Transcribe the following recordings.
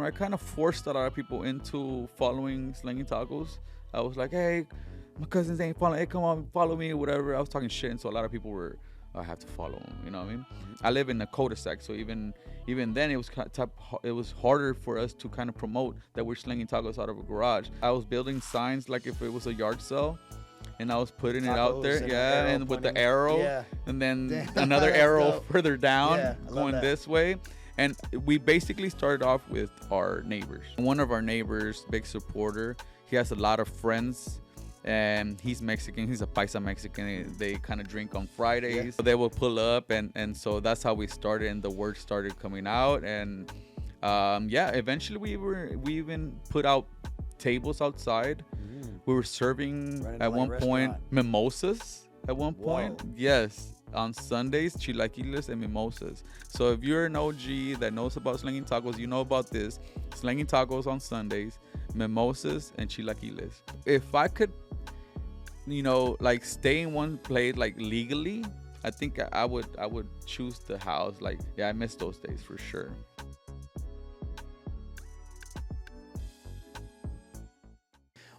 I kind of forced a lot of people into following Slanging Tacos. I was like, hey, my cousins ain't following. Hey, come on, follow me, whatever. I was talking shit, and so a lot of people were, I have to follow them. You know what I mean? I live in a cul-de-sac, so even then, it was harder for us to kind of promote that we're slinging tacos out of a garage. I was building signs like if it was a yard sale, and I was putting it out there, and with the arrow, and then another arrow further down, going this way. And we basically started off with our neighbors. One of our neighbors, big supporter, he has a lot of friends, and he's Mexican. He's a paisa Mexican. They kind of drink on Fridays. So they will pull up, and so that's how we started, and the word started coming out. And eventually we even put out tables outside. We were serving at one point mimosas. At one point, yes. On Sundays, chilaquiles and mimosas. So if you're an OG that knows about Slanging Tacos, you know about this. Slanging Tacos on Sundays, mimosas and chilaquiles. If I could, like stay in one place like legally, I think I would choose the house. Like, I miss those days for sure.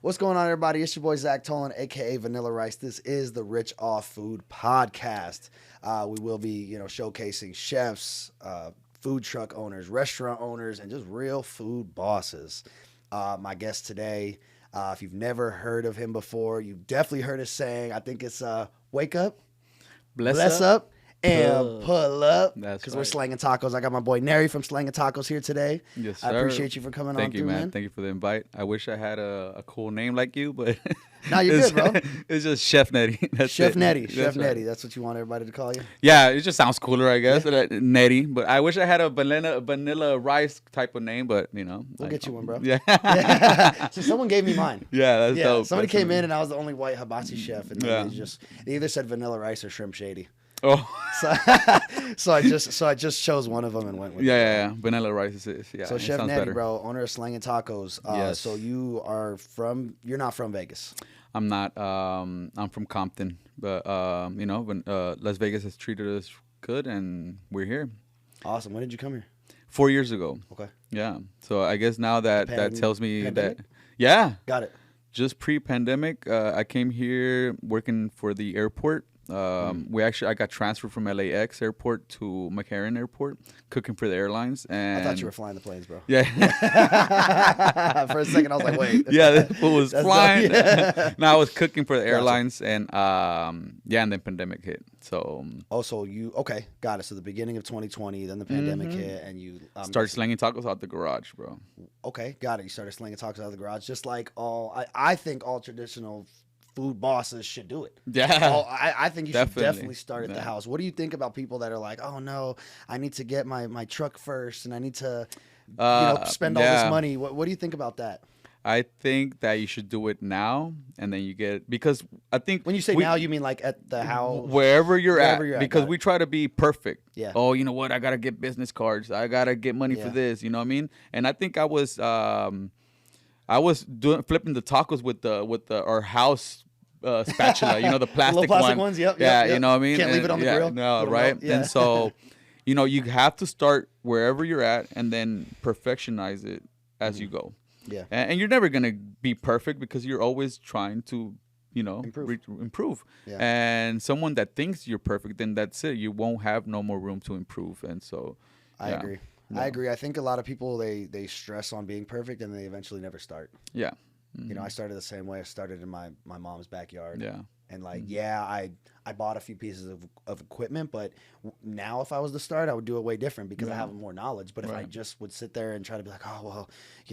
What's going on, everybody? It's your boy Zach Tolan, aka Vanilla Rice. This is the Rich Off Food Podcast. We will be, showcasing chefs, food truck owners, restaurant owners, and just real food bosses. My guest today, if you've never heard of him before, you've definitely heard his saying. I think it's "Wake up, bless up, and pull up." Because we're slanging tacos. I got my boy Nory from Slanging Tacos here today. Yes, sir. I appreciate you for coming on. Thank you, man. man. Thank you for the invite. I wish I had a cool name like you, but no, you're good, bro. It's just Chef Nory. Chef Nory. Chef Nory. That's what you want everybody to call you? Yeah, it just sounds cooler, I guess. Nory. But I wish I had a vanilla rice type of name, but we'll get you one, bro. Yeah. So someone gave me mine. Yeah, that's dope. Somebody came in and I was the only white hibachi chef, and they either said vanilla rice or shrimp shady. Oh, so I just chose one of them and went with it. Vanilla rice is So Chef Nory, bro, owner of Slanging Tacos. Yes. So you're not from Vegas. I'm not. I'm from Compton, but when Las Vegas has treated us good, and we're here. Awesome. When did you come here? 4 years ago. Okay. Yeah. So I guess now that tells me pandemic? that. Yeah. Got it. Just pre-pandemic, I came here working for the airport. I got transferred from LAX airport to McCarran airport, cooking for the airlines. And I thought you were flying the planes, bro. Yeah. For a second, I was like, wait. Yeah, that was flying. No, I was cooking for the airlines, and and then pandemic hit. So. Okay, got it. So the beginning of 2020, then the pandemic hit, and you started slanging tacos out the garage, bro. Okay, got it. You started slanging tacos out of the garage, just like I think all traditional food bosses should do it. Yeah. I think you should definitely start at the house. What do you think about people that are like, oh no, I need to get my truck first and I need to spend all this money? What do you think about that? I think that you should do it now, and then you get, because I think when you say now, you mean like at the house, wherever you're at, because we try to be perfect. Yeah. Oh, you know what? I gotta get business cards. I gotta get money for this. You know what I mean? And I think I was flipping the tacos with our house spatula, the plastic ones. Yep. You know what I mean? Can't leave it on the grill. No, right? Yeah. And so, you have to start wherever you're at and then perfectionize it as you go. Yeah. And you're never gonna be perfect because you're always trying to, improve. Yeah. And someone that thinks you're perfect, then that's it. You won't have no more room to improve. And so, I agree. Yeah. I agree. I think a lot of people they stress on being perfect and they eventually never start. Yeah. I started the same way. I started in my mom's backyard. Yeah. And I bought a few pieces of equipment, but now if I was to start, I would do it way different because I have more knowledge. But if I just would sit there and try to be like, oh, well,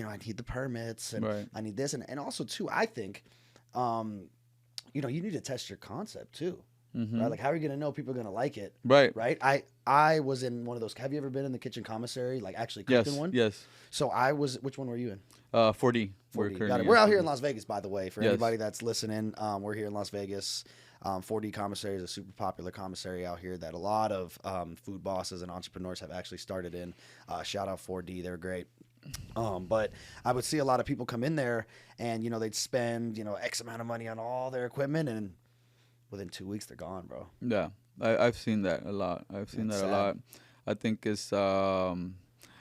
I need the permits and I need this. And also, too, I think, you need to test your concept, too. Mm-hmm. Right? Like, how are you going to know people are going to like it? Right. Right? I was in one of those. Have you ever been in the kitchen commissary, like actually cooked in one? Yes. So which one were you in? 4D. 4D. Got it. We're out here in Las Vegas, by the way, for anybody that's listening. We're here in Las Vegas. 4D Commissary is a super popular commissary out here that a lot of food bosses and entrepreneurs have actually started in. Shout out 4D. They're great. But I would see a lot of people come in there and, they'd spend, X amount of money on all their equipment and within 2 weeks they're gone, bro. Yeah. I've seen that a lot. I've seen that a lot. I think it's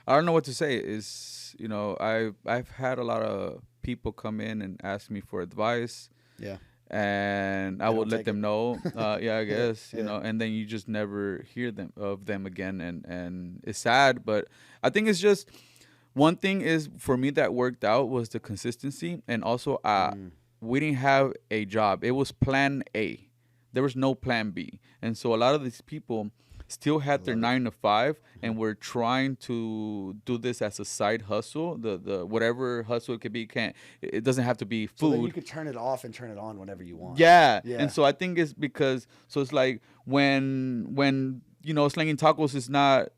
I don't know what to say. Is I've had a lot of people come in and ask me for advice, Yeah. and I They would don't let take them it. know. Yeah, I guess Yeah. and then you just never hear them again, and it's sad. But I think it's just one thing is for me that worked out was the consistency, and also Mm. we didn't have a job. It was plan A. There was no plan B. And so a lot of these people still I had their love it. 9 to 5 Mhm. and were trying to do this as a side hustle. The whatever hustle it could be, can't it doesn't have to be So then you food. could turn it off and turn it on whenever you want. Yeah. And Yeah. so I think it's because so it's like when slanging tacos is not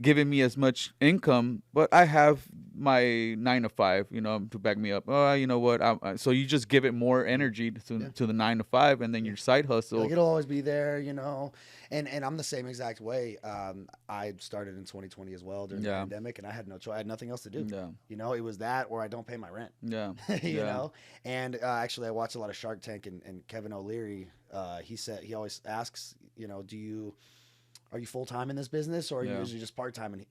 giving me as much income, but I have my 9 to 5, to back me up. Oh, you know what? So you just give it more energy Yeah. to the 9 to 5, and then Yeah. your side Like hustle. it'll always be there, and I'm the same exact way. I started in 2020 as well during the Yeah, pandemic, and I had no choice. I had nothing else to do. yeah, It was that or I don't pay my rent. yeah, you yeah, know. And actually, I watch a lot of Shark Tank, and Kevin O'Leary. He always asks, are you full time in this business, or are you yeah, usually just part time? And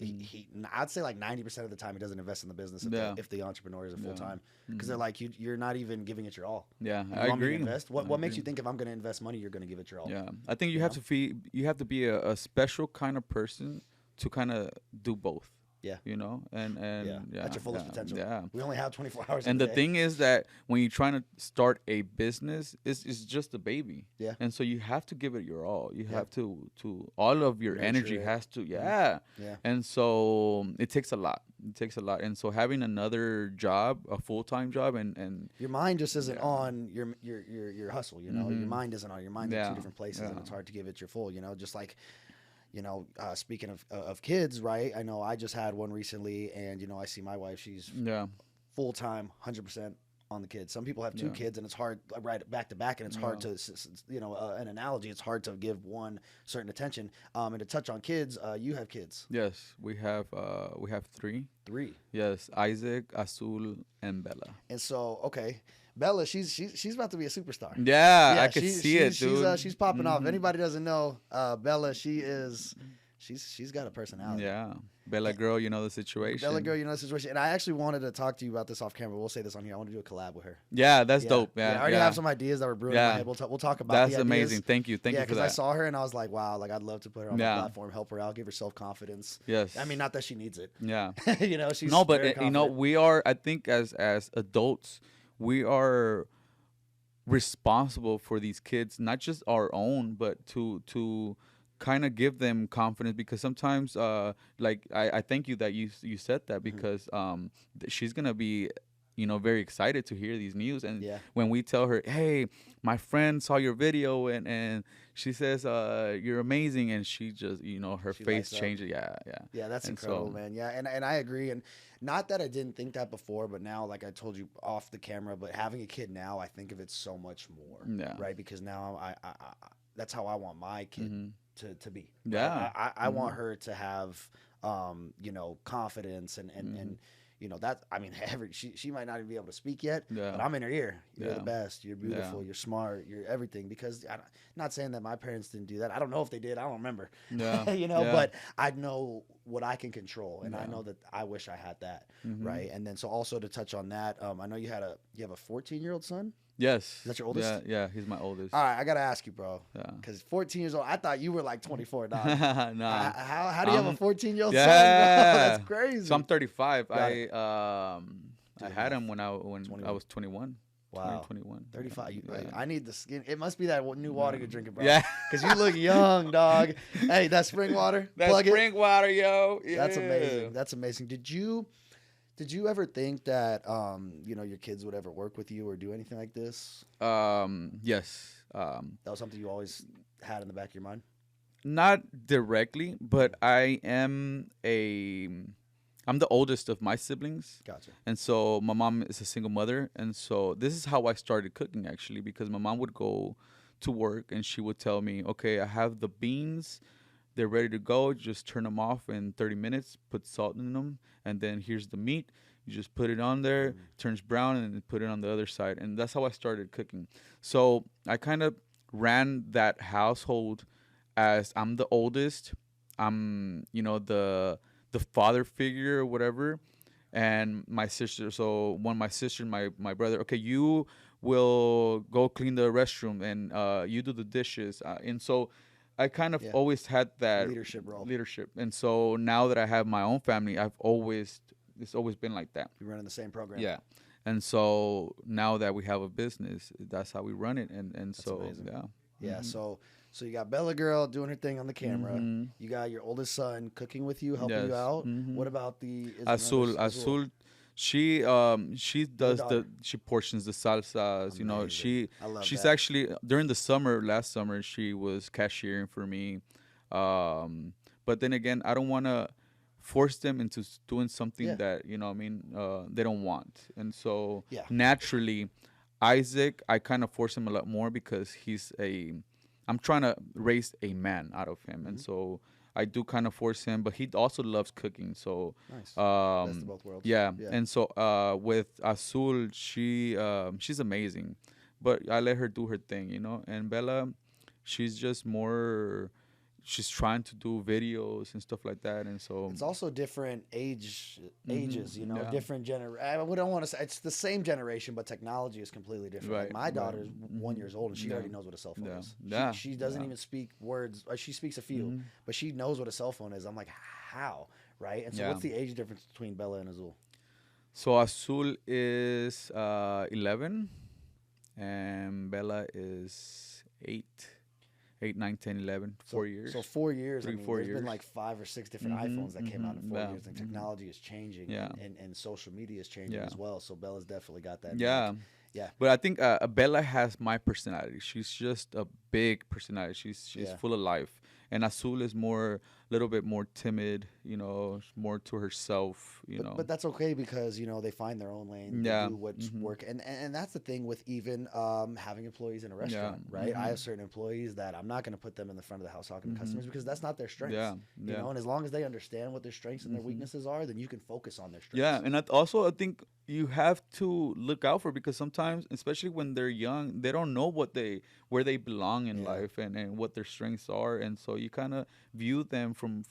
I'd say like 90% of the time he doesn't invest in the business yeah, if the entrepreneur is a full yeah. time, because they're like you're not even giving it your all. Yeah, You I want me to agree. invest? I What makes agree. you think if I'm going to invest money, you're going to give it your all? Yeah, I think you You have know? you have to be a special kind of person to kind of do both. Yeah. And Yeah, yeah, at your fullest yeah, potential. yeah. We only have 24 hours And in a the day. thing is that when you're trying to start a business, it's just a baby. Yeah. And so you have to give it your all. You Yeah. have to all of your Nurture energy it. has to, Mhm. yeah. Yeah. And so it takes a lot. It takes a lot. And so having another job, a full-time job, and Your mind just isn't yeah. on your hustle. Your Mhm. mind isn't on your mind in two Yeah. different places, and Yeah. it's hard to give it your full. Just like speaking of kids, right? I know I just had one recently, and I see my wife. She's Yeah. full time, 100% on the kids. Some people have two Yeah. kids, and it's hard right back to back, and it's hard Yeah. to an analogy. It's hard to give one certain attention. And to touch on kids, you have kids, Yes, we have 3. 3, Yes, Isaac, Azul, and Bella. and so okay, Bella, she's about to be a superstar. Yeah, I Yeah, could see it, dude. she's popping off. If Mhm. anybody doesn't know, Bella, she's got a personality. Yeah, Bella And- girl, you know the situation. Bella girl, the situation. And I actually wanted to talk to you about this off camera. We'll say this on here. I want to do a collab with her. Yeah, that's Yeah, dope. Yeah, I already yeah. have some ideas that were brewing in Yeah. my head. We'll talk about That's the ideas. amazing. Thank you Yeah, for because I that. saw her and I was like, wow, like I'd love to put her on Yeah. my platform, help her out, give her self confidence. Yes. I mean, not that she needs it. Yeah. She's No, but very confident. we are. I think as adults, we are responsible for these kids, not just our own, but to kind of give them confidence, because sometimes like I thank you that you said that, Mm-hmm. because she's gonna be very excited to hear these news. And Yeah. when we tell her, hey, my friend saw your video, and she says you're amazing, and she just her She face lights up. changes. Yeah, yeah. Yeah, that's And incredible, so- man. Yeah, and I agree. And not that I didn't think that before, but now, like I told you off the camera, but having a kid now, I think of it so much more. Yeah. Right, because now I that's how I want my kid Mhm. to be. Yeah. I want her to have confidence and that, I mean, she might not even be able to speak yet, Yeah. but I'm in her ear. You're Yeah. the best. You're beautiful. Yeah. You're smart. You're everything. Because not saying that my parents didn't do that. I don't know if they did. I don't remember. Yeah. Yeah. But I know what I can control, and I Yeah. know that I wish I had that, Mhm. right? And then so also to touch on that, I know you have a 14-year-old son. Yes. Is that your oldest? Yeah, yeah, he's my oldest. All right, I gotta ask you, bro, Yeah. because 14 years old. I thought you were like 24, dog. Nah. How do you have a 14-year-old son, bro? Yeah. That's crazy. So I'm 35. Got I it. I had him when I 21. was 21. Wow. 21. 35. Yeah. I need the skin. It must be that new water you're drinking, bro. Yeah. Because you look young, dog. Hey, that spring water. That's plug it. spring water, yo. Yeah. That's amazing. That's amazing. Did you ever think that your kids would ever work with you or do anything like this? Yes. That was something you always had in the back of your mind? Not directly, but I'm the oldest of my siblings. Gotcha. And so my mom is a single mother. And so this is how I started cooking, actually, because my mom would go to work and she would tell me, okay, I have the beans. They're ready to go. Just turn them off in 30 minutes, put salt in them. And then here's the meat. You just put it on there, turns brown, and then put it on the other side. And that's how I started cooking. So I kind of ran that household as I'm the oldest. I'm, the father figure or whatever. And my sister, so one of my sister, my brother, okay, you will go clean the restroom, and you do the dishes, and so I kind of Yeah. always had that Leadership role. leadership. And so now that I have my own family, it's always been like that. You're running the same program. Yeah. And so now that we have a business, that's how we run it. And That's so amazing. yeah. Yeah. Mhm. So you got Bella girl doing her thing on the camera. Mhm. You got your oldest son cooking with you, helping you Yes. out. Mhm. What about the is Azul, another- Azul, she does daughter. she portions the salsas. You know, Amazing. I love she's that. actually during the summer, last summer, she was cashiering for me. But then again, I don't want to force them into doing something Yeah. that, you know what I mean, they don't want. And so Yeah. naturally, Isaac, I kind of force him a lot more because I'm trying to raise a man out of him. And Mhm. so I do kind of force him, but he also loves cooking. So Nice. Best of both worlds. yeah. Yeah. And so with Azul, she's amazing, but I let her do her thing, you know. And Bella, she's just more, she's trying to do videos and stuff like that. And so It's also different ages, you know, yeah. different I don't want to say it's the same generation, but technology is completely different. Like Right, my right. daughter's 1 year old, and she Yeah. already knows what a cell phone Yeah. is. Yeah. She doesn't Yeah. even speak words. She speaks a few, Mhm. but she knows what a cell phone is. I'm like, how, right? And so, Yeah. what's the age difference between Bella and Azul? So Azul is 11, and Bella is 8, 8, 9, 10, 11, So, 4 years. So 4 years. Three, I mean, 4 there's been years. like 5 or 6 different Mhm, iPhones that came out in mhm, 4 years, yeah, and mhm. technology is changing, Yeah. and social media is changing Yeah. as well. So Bella's definitely got that. Yeah. Like, yeah. But I think Bella has my personality. She's just a big personality. She's Yeah. full of life. And Azul is more, little bit more timid. You know, more to herself. You know. But that's okay because you know they find their own lane. Yeah. They do what's Mhm. work, and that's the thing with even having employees in a restaurant, right? I Mhm. have certain employees that I'm not going to put them in the front of the house talking to customers because that's not their strengths. Yeah. You Yeah. know, and as long as they understand what their strengths and their Mhm. weaknesses are, then you can focus on their strengths. Yeah, and also I think you have to look out for, because sometimes, especially when they're young, they don't know where they belong in Yeah. life, and what their strengths are, and so you kind of view them from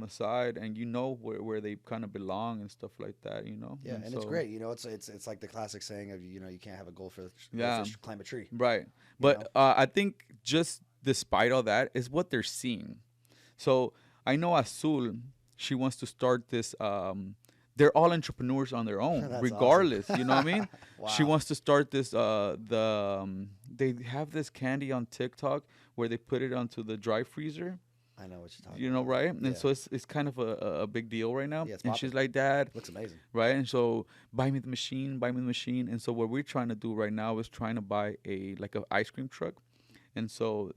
aside, and you know where they kind of belong and stuff like that, you know. Yeah, and it's so, great. You know, it's like the classic saying of you know you can't have a goldfish, Yeah. goldfish climb a tree. Right, You but know? I think just despite all that is what they're seeing. So I know Azul, she wants to start this. They're all entrepreneurs on their own, That's regardless. awesome. You know what I mean? She Wow. wants to start this. They have this candy on TikTok where they put it onto the dry freezer. I know what you're talking You know, about. right? And Yeah. so it's kind of a big deal right now. Yeah, it's And she's popping. like, Dad, Looks amazing. right? And so buy me the machine, buy me the machine. And so what we're trying to do right now is trying to buy a ice cream truck. And so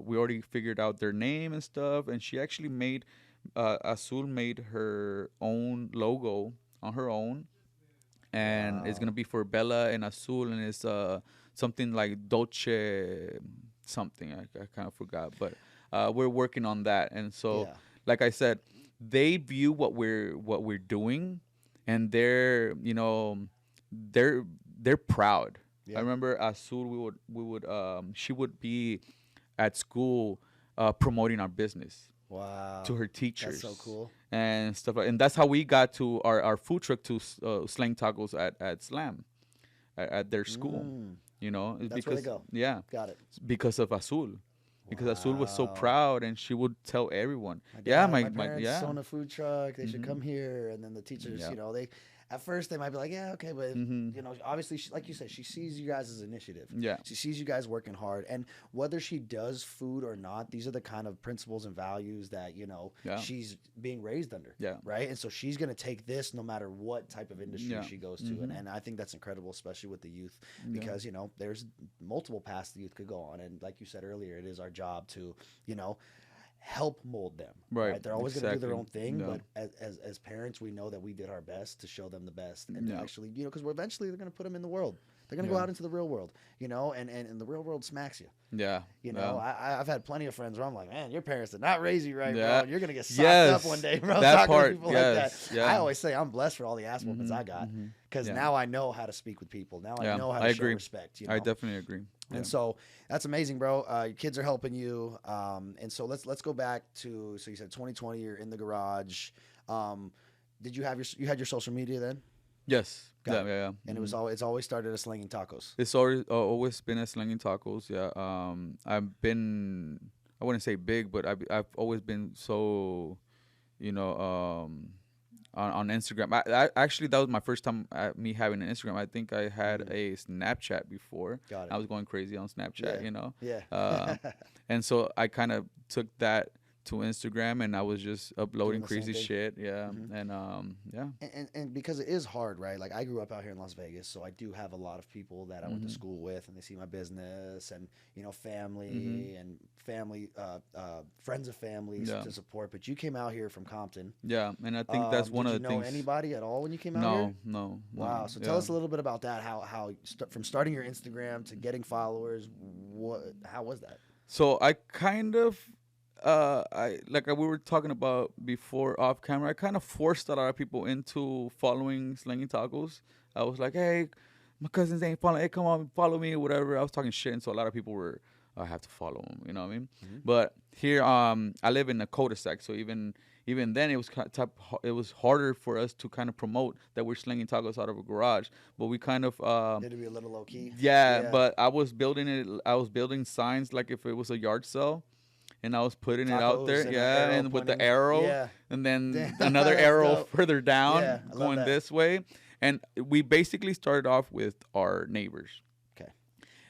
we already figured out their name and stuff. And she actually made Azul made her own logo on her own, and it's Wow. gonna be for Bella and Azul, and it's something like Dolce something. I kind of forgot, but we're working on that. And so, Yeah. like I said, they view what we're doing, and they're proud. Yeah. I remember Azul, we would she would be at school promoting our business Wow. to her teachers. That's so cool. And stuff like, and that's how we got to our food truck, to Slang Tacos at Slam, at their school. Mm, You know, it's that's where they because go. yeah, Got it. because of Azul, because Azul was so Wow. proud, and she would tell everyone, Dad, my parents yeah, own a food truck. They should Mhm. come here. And then the teachers, Yeah. you know, they at first they might be like, yeah, okay, but Mhm. you know, obviously, like you said, she sees you guys as initiative. yeah, She sees you guys working hard, and whether she does food or not, these are the kind of principles and values that you know Yeah. she's being raised under. Yeah. Right. And so she's gonna take this no matter what type of industry Yeah. she goes to, and I think that's incredible, especially with the youth, Yeah. because you know there's multiple paths the youth could go on, and like you said earlier, it is our job to you know help mold them. Right, They're always going to do their own exactly. thing, Yeah. but as parents, we know that we did our best to show them the best, and Yeah. actually, you know, because eventually they're going to put them in the world. They're gonna go out into the real world, you know, and the real world smacks you. Yeah. You know, I've had plenty of friends where I'm like, man, your parents did not raise you right, Yeah. bro. You're gonna get socked Yes. up one day, bro. That Talking part, to people yes, like that. yeah. I always say I'm blessed for all the ass whoopings I got, because Yeah. now I know how to speak with people. Now I Yeah, know how I to show agree. respect. You know? I definitely agree. Yeah. And so that's amazing, bro. Your kids are helping you. And so let's go back to, so you said 2020, you're in the garage. Did you have you had your social media then? Yes. Got Yeah, it. yeah, yeah. And it's always started as Slanging Tacos. It's always been a Slanging Tacos. Yeah. I wouldn't say big, but I've always been so, on Instagram. I actually, that was my first time me having an Instagram. I think I had a Snapchat before. Got it. I was going crazy on Snapchat. Yeah. And so I kind of took that to Instagram, and I was just uploading Doing the same crazy thing. shit. Yeah. And yeah. And because it is hard, right? Like I grew up out here in Las Vegas, so I do have a lot of people that I went to school with, and they see my business, and family and family, friends of families to support. But you came out here from Compton. Yeah, and I think that's one of the Did you know things. anybody at all when you came out here? No. Wow. So tell us a little bit about that. How from starting your Instagram to getting followers, how was that? So I kind of, like we were talking about before off camera, I kind of forced a lot of people into following Slanging Tacos. I was like, hey, my cousins ain't following. Hey, come on, follow me, or whatever. I was talking shit, and so a lot of people were, I have to follow them. You know what I mean? But here, I live in a cul-de-sac, so even then, it was it was harder for us to kind of promote that we're slinging tacos out of a garage. But we kind of Did it be a little low key? yeah. But I was building it. I was building signs like if it was a yard sale, and I was putting it out Tacos there. and Yeah, an arrow and with the pointing- arrow, yeah. and then Damn, another that's arrow dope. further down, Yeah, I love going that. this way. And we basically started off with our neighbors. Okay.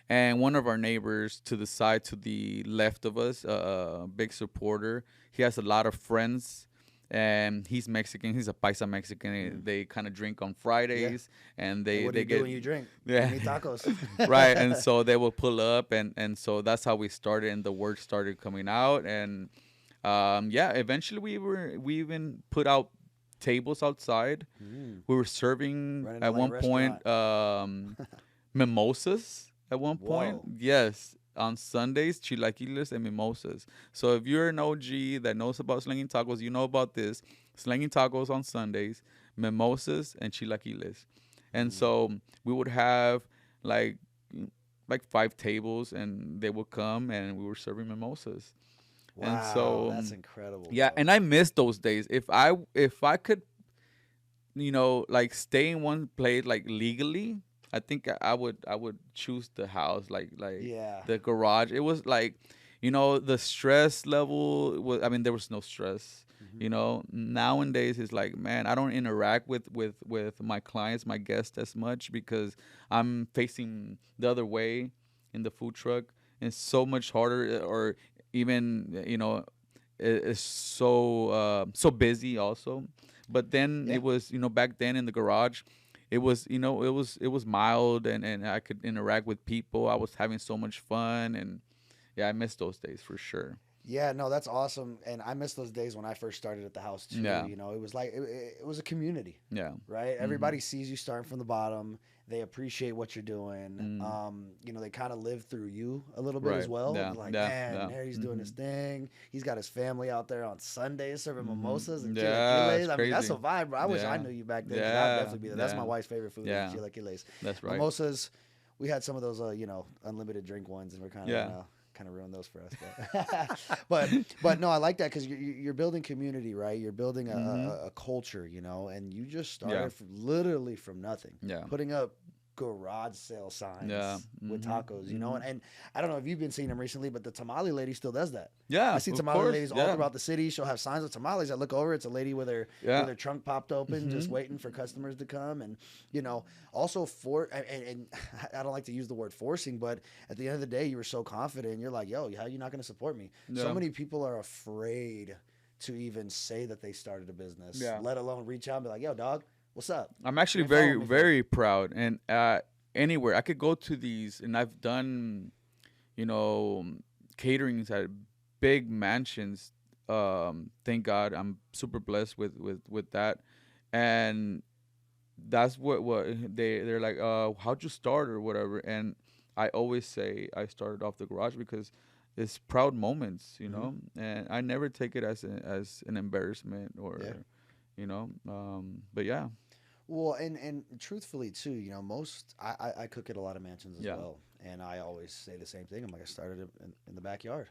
And one of our neighbors to the side, to the left of us, a big supporter. He has a lot of friends, and he's Mexican. He's a paisa Mexican. They kind of drink on Fridays, and they What do you get do when you drink? Yeah. Give me tacos. right. And so they will pull up, and so that's how we started, and the word started coming out, and eventually we even put out tables outside. We were serving Running at like a one point mimosas at one point. Whoa. Yes, on Sundays, chilaquiles and mimosas. So if you're an OG that knows about slanging tacos, you know about this. Slanging tacos on Sundays, mimosas and chilaquiles. And so we would have like 5 tables, and they would come, and we were serving mimosas. Wow, And so that's incredible. yeah, bro. and I miss those days. If I could, like stay in one place like legally, I think I would choose the house, like Yeah. the garage. It was like, the stress level was. I mean, there was no stress. Nowadays it's like, man, I don't interact with my clients, my guests as much, because I'm facing the other way in the food truck. It's so much harder, or even it's so busy also. But then it was, back then in the garage, it was it was mild, and I could interact with people. I was having so much fun, and yeah, I miss those days for sure. Yeah, no, that's awesome. And I miss those days when I first started at the house too. Yeah. It was like it was a community, Yeah. right? Everybody sees you starting from the bottom. They appreciate what you're doing. They kind of live through you a little bit as Right. well. Yeah, Like, yeah, man, yeah. Mary's doing his thing. He's got his family out there on Sundays serving mimosas and Yeah, chilaquiles. it's I mean, that's a crazy. vibe, bro. I wish I Yeah. knew you back then. 'Cause Yeah, I'd definitely be there. That's yeah. my wife's favorite food, Yeah. chilaquiles. That's right. Mimosas, we had some of those, unlimited drink ones, and we're kind of Yeah. kind of ruined those for us. But no, I like that, because you're building community, right? You're building a culture, and you just started literally from nothing. Yeah. Putting up garage sale signs with tacos, and I don't know if you've been seeing them recently, but the tamale lady still does that. Yeah, I see of tamale course, ladies all yeah. throughout the city. She'll have signs with tamales. I look over, it's a lady with her trunk popped open, just waiting for customers to come. And also and I don't like to use the word forcing, but at the end of the day, you were so confident. You're like, yo, how are you not going to support me? Yeah. So many people are afraid to even say that they started a business, let alone reach out and be like, yo, dog, what's up? I'm actually You're following very, me, very proud. And anywhere I could go to these, and I've done, caterings at big mansions. Thank God, I'm super blessed with that. And that's what they're like, how'd you start or whatever. And I always say I started off the garage because it's proud moments, you Mm-hmm. know, and I never take it as as an embarrassment Yeah. or, you know, but yeah, Well, and truthfully too, you know, most I cook at a lot of mansions as yeah, well, and I always say the same thing. I'm like, I started it in the backyard,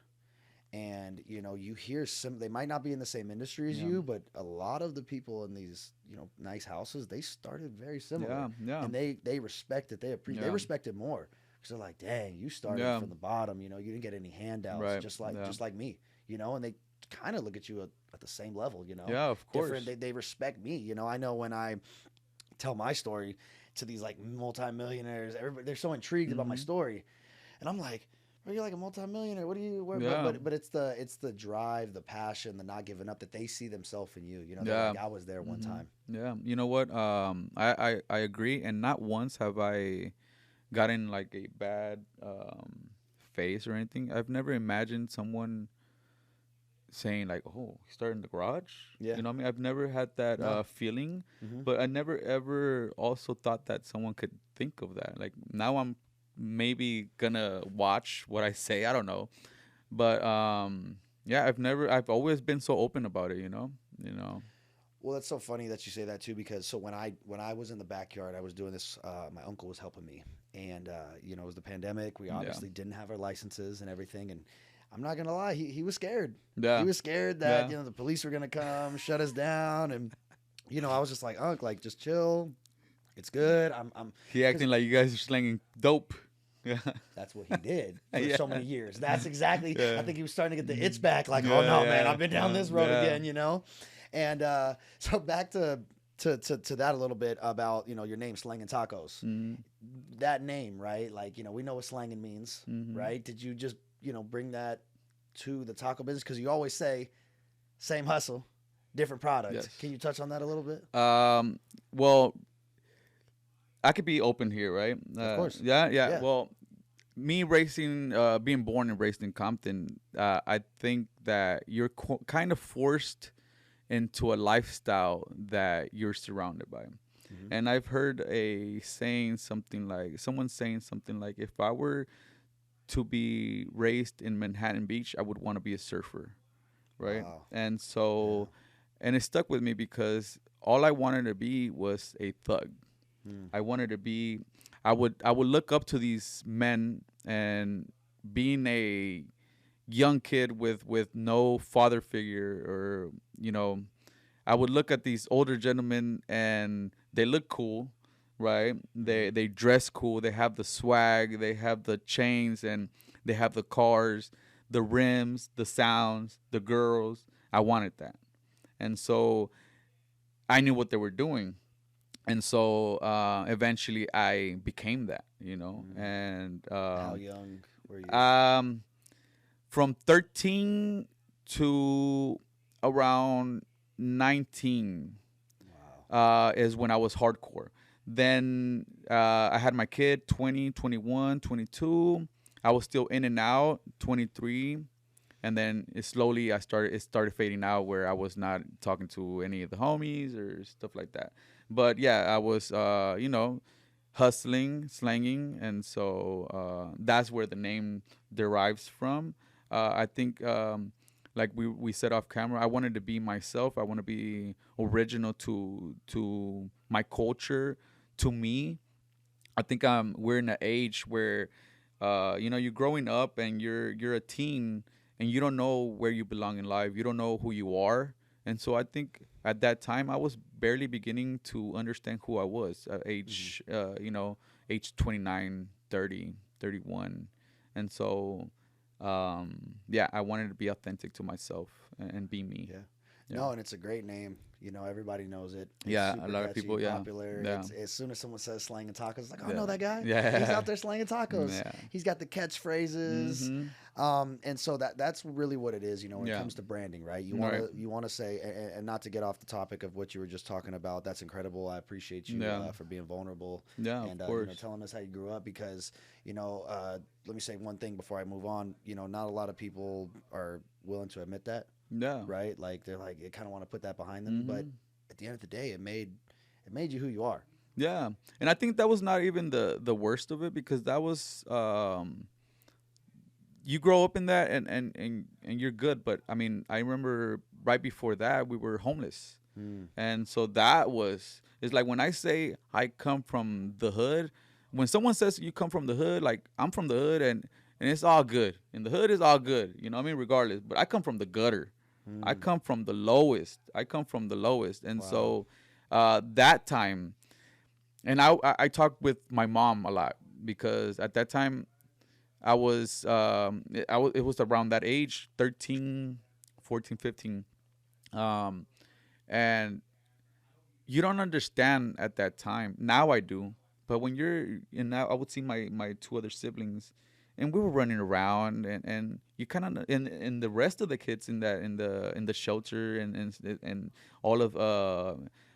and you know, you hear some. They might not be in the same industry as yeah, you, but a lot of the people in these nice houses, they started very similar, yeah, yeah, and they respect it. They yeah, respect it more because they're like, dang, you started yeah, from the bottom. You know, you didn't get any handouts, right, yeah, just like me. You know, and they kind of look at you at the same level. You know, yeah, of different. course, They respect me. You know, I know when I tell my story to these like multimillionaires. Everybody, they're so intrigued about my mm-hmm. story, and I'm like, "Bro, you're like a multimillionaire. What do you?" What, Yeah, but it's the drive, the passion, the not giving up that they see themselves in you. You know, they're yeah, like, "I was there one mm-hmm. time." Yeah. You know what? I agree, and not once have I gotten like a bad face or anything. I've never imagined someone saying like, "Oh, he started in the garage." Yeah. You know what I mean? I've never had that No. feeling, Mm-hmm. but I never ever also thought that someone could think of that. Like now, I'm maybe gonna watch what I say. I don't know, but yeah, I've always been so open about it. You know. Well, that's so funny that you say that too, because so when I was in the backyard, I was doing this. My uncle was helping me, and you know, it was the pandemic. We Yeah. obviously didn't have our licenses and everything, and I'm not gonna lie, he was scared. He Yeah. was scared that Yeah. the police were gonna come shut us down, and I was just like, Unc, like just chill. It's good. I'm He because acting like you guys are slinging dope. Yeah. that's what he did for Yeah. so many years. That's exactly. I Yeah. think he was starting to get the itch back. Like, oh Yeah. no, man, Yeah. I've been down this road Yeah. again. And so back to that a little bit about your name, Slanging Tacos. Mm-hmm. That name, right? Like we know what slanging means, Mm-hmm. right? Did you just bring that to the taco business? Because you always say same hustle, different product. Yes. Can you touch on that a little bit? Well, I could be open here, right? Of course. Yeah. Yeah. Yeah. Well, me racing, being born and raised in Compton, I think that you're kind of forced into a lifestyle that you're surrounded by. Mm-hmm. And I've heard someone saying something like, if I were to be raised in Manhattan Beach, I would want to be a surfer, right? Wow. And Yeah. so, and it stuck with me because all I wanted to be was a thug. Mm. I wanted to be. I would look up to these men, and being a young kid with no father figure, or I would look at these older gentlemen and they look cool, right? Mm-hmm. They dress cool. They have the swag. They have the chains, and they have the cars, the rims, the sounds, the girls. I wanted that, and so I knew what they were doing, and so eventually I became that, Mm. and How young were you? um, from 13 to around 19 Wow. is when I was hardcore. Then I had my kid, 20, 21, 22. I was still in and out, 23. And then it started fading out where I was not talking to any of the homies or stuff like that. But yeah, I was, hustling, slanging. And so that's where the name derives from. I think, like we said off camera, I wanted to be myself. I want to be original to my culture, to me. I think we're in an age where you're growing up and you're a teen and you don't know where you belong in life. You don't know who you are. And so I think at that time I was barely beginning to understand who I was at Mm-hmm. age 29, 30, 31. And so yeah, I wanted to be authentic to myself and be me. Yeah. Yeah. No, and it's a great name. Everybody knows it. It's Yeah, a super lot of catchy, people, yeah. popular. Yeah. It's as soon as someone says slanging tacos, it's like, oh, I know Yeah. that guy. He's Yeah. out there slanging tacos. Yeah. He's got the catchphrases. Mhm. And so that's really what it is. When it Yeah. comes to branding, right? Right. You want to say, and not to get off the topic of what you were just talking about. That's incredible. I appreciate you Yeah. for being vulnerable Yeah, and of course. telling us how you grew up because let me say one thing before I move on. Not a lot of people are willing to admit that, Yeah. right? Like they kind of want to put that behind them, but Mhm. at the end of the day, it made you who you are. Yeah, and I think that was not even the worst of it, because that was you grow up in that, and you're good. But I mean, I remember right before that we were homeless, Mm. and so that was, it's like when I say I come from the hood, when someone says you come from the hood, like I'm from the hood, and it's all good. In the hood is all good, you know what I mean, regardless. But I come from the gutter. I Mm. come from the lowest. I come from the lowest, and Wow. so that time, and I talked with my mom a lot, because at that time it was around that age, 13, 14, 15, um and you don't understand at that time. Now I do, but when you're and now I would see my two other siblings, and we were running around, and you kind of, and the rest of the kids in that in the shelter, and all of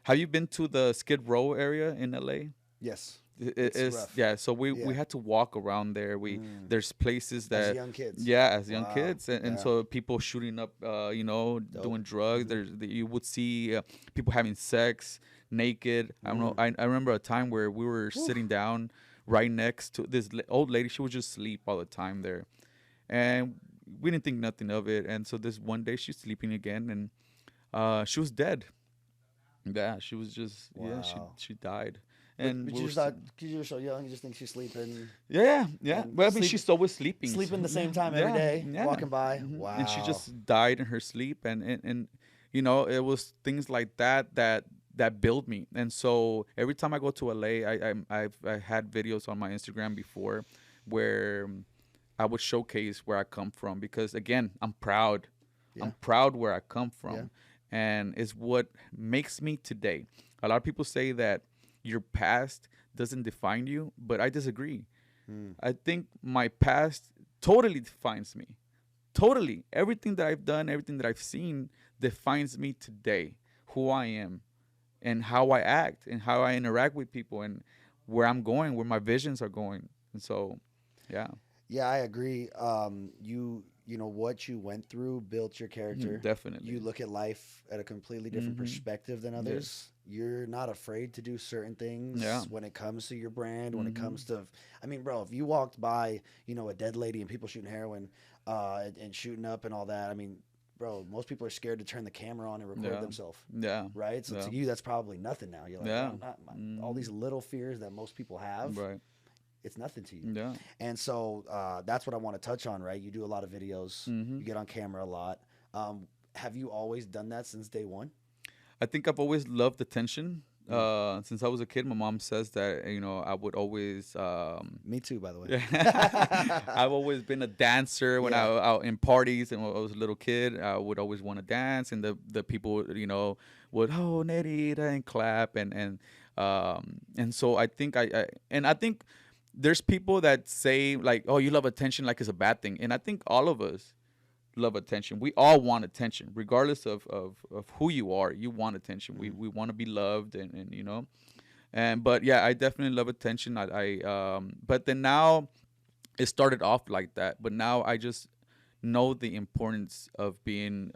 have you been to the Skid Row area in LA? Yes. It It's is, rough. yeah, so we Yeah. had to walk around there. We Mm. There's places As that, young kids. yeah, as young Wow. kids, and Yeah. so people shooting up, Dope. doing drugs. Hmm. You would see people having sex naked. I don't know, Mm. I remember a time where we were Whew. sitting down right next to this old lady. She would just sleep all the time there, and we didn't think nothing of it. And so this one day she's sleeping again, and she was dead. Yeah, she was just, yeah, Wow. she died. But And we you were just thought, because you're so young, you just think she's sleeping yeah, yeah. and Well, I mean, she's always sleeping. sleeping the Yeah, same time every yeah, day, yeah. walking by. And she Wow. just died in her sleep, and it was things like that build me. And so every time I go to LA, I had videos on my Instagram before, where I would showcase where I come from, because again, I'm proud. Yeah. I'm proud where I come Yeah. from, and it's what makes me today. A lot of people say that your past doesn't define you, but I disagree. Mm. I think my past totally defines me. Totally. Everything that I've done, everything that I've seen defines me today, who I am, and how I act, and how I interact with people, and where I'm going, where my visions are going. And so, yeah, Yeah, I agree. You know what you went through built your character. You definitely. look at life at a completely different Hmm. perspective than Yes. others. You're not afraid to do certain Yeah. things when it comes to your brand, when it Hmm. comes to, I mean, bro, if you walked by, a dead lady and people shooting heroin, and shooting up and all that, I mean, bro, most people are scared to turn the camera on and record Yeah. themselves, Yeah. right? So Yeah. to you, that's probably nothing now. You're like, Yeah. oh, not all Hmm. these little fears that most people have. Right. It's nothing to you. Yeah. And so that's what I want to touch on, right? You do a lot of videos, Hmm. you get on camera a lot. Have you always done that since day one? I think I've always loved attention. Mm. Since I was a kid, my mom says that I would always. Me too, by the way. I've always been a dancer when Yeah. out in parties, and when I was a little kid, I would always want to dance, and the people would, oh, Nerita, and clap, and so I think I think there's people that say, like, oh, you love attention, like it's a bad thing, and I think all of us love attention. We all want attention, regardless of who you are. You want attention. We Mm. we want to be loved, and but yeah, I definitely love attention. But then now it started off like that, but now I just know the importance of being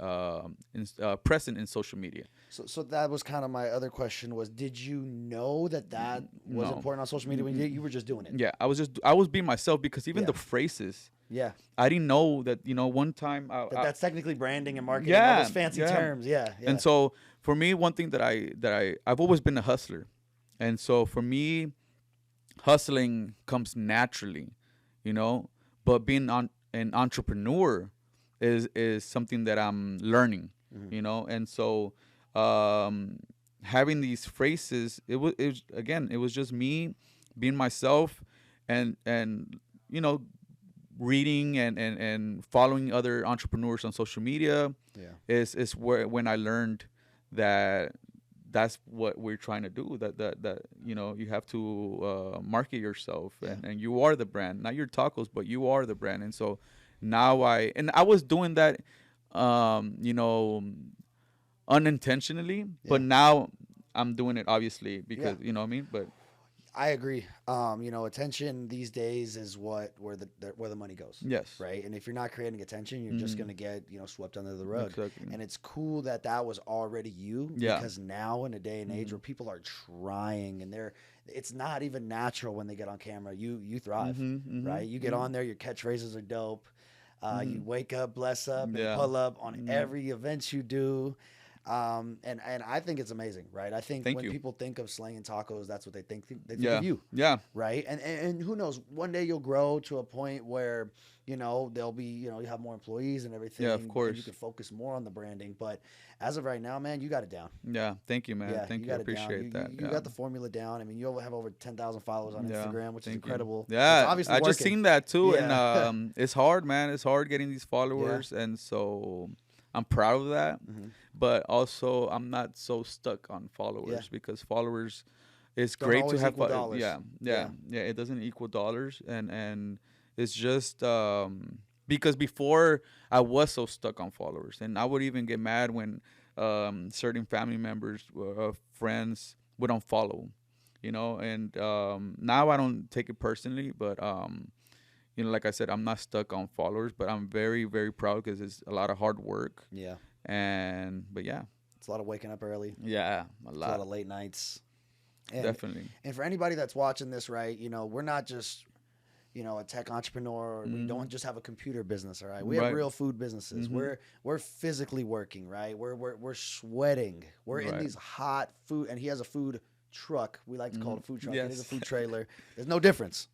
present in social media. So that was kind of my other question was, did you know that was No. important on social media when you were just doing it? Yeah, I was being myself, because even Yeah. the phrases, Yeah. I didn't know that, one time That's technically branding and marketing, all yeah, those fancy yeah. terms. Yeah. Yeah. And so for me, one thing I've always been a hustler, and so for me, hustling comes naturally, you know. But being an entrepreneur is something that I'm learning, Mhm. And so having these phrases, it was just me being myself, and reading and following other entrepreneurs on social media Yeah. is where when I learned that that's what we're trying to do. That you have to market yourself, Yeah. and you are the brand, not your tacos, but you are the brand. And so now I was doing that, you know, unintentionally, Yeah. but now I'm doing it obviously Yeah. because you know what I mean. But I agree. Attention these days is where the money goes. Yes. Right. And if you're not creating attention, you're just gonna get swept under the rug. Exactly. And it's cool that was already you. Yeah. Because now in a day and age where people are trying and it's not even natural when they get on camera. You thrive. Right. You get on there. Your catchphrases are dope. You wake up, bless up, and pull up on every event you do. And I think it's amazing, right? I think when people think of Slanging Tacos, that's what they think. They think of you, right? And who knows? One day you'll grow to a point where there'll be you have more employees and everything. Yeah, of course. And you can focus more on the branding. But as of right now, man, you got it down. Yeah, thank you, man. Yeah, thank you. I appreciate that. You got the formula down. I mean, you have over 10,000 followers on Instagram, which is incredible. Yeah, it's obviously I working. just seen that too, and it's hard, man. It's hard getting these followers, and so I'm proud of that. But also, I'm not so stuck on followers because followers, it's great to have. Dollars. Yeah. It doesn't equal dollars, and it's just because before I was so stuck on followers, and I would even get mad when certain family members, friends would unfollow, and now I don't take it personally, but like I said, I'm not stuck on followers, but I'm very, very proud because it's a lot of hard work. Yeah. But yeah. It's a lot of waking up early. Yeah, a lot of late nights. Definitely. And for anybody that's watching this, right, we're not just, a tech entrepreneur. Or we don't just have a computer business, all right? We have real food businesses. We're physically working, right? We're sweating. We're in these hot food, and he has a food truck. We like to call it a food truck. Yes. It is a food trailer. There's no difference.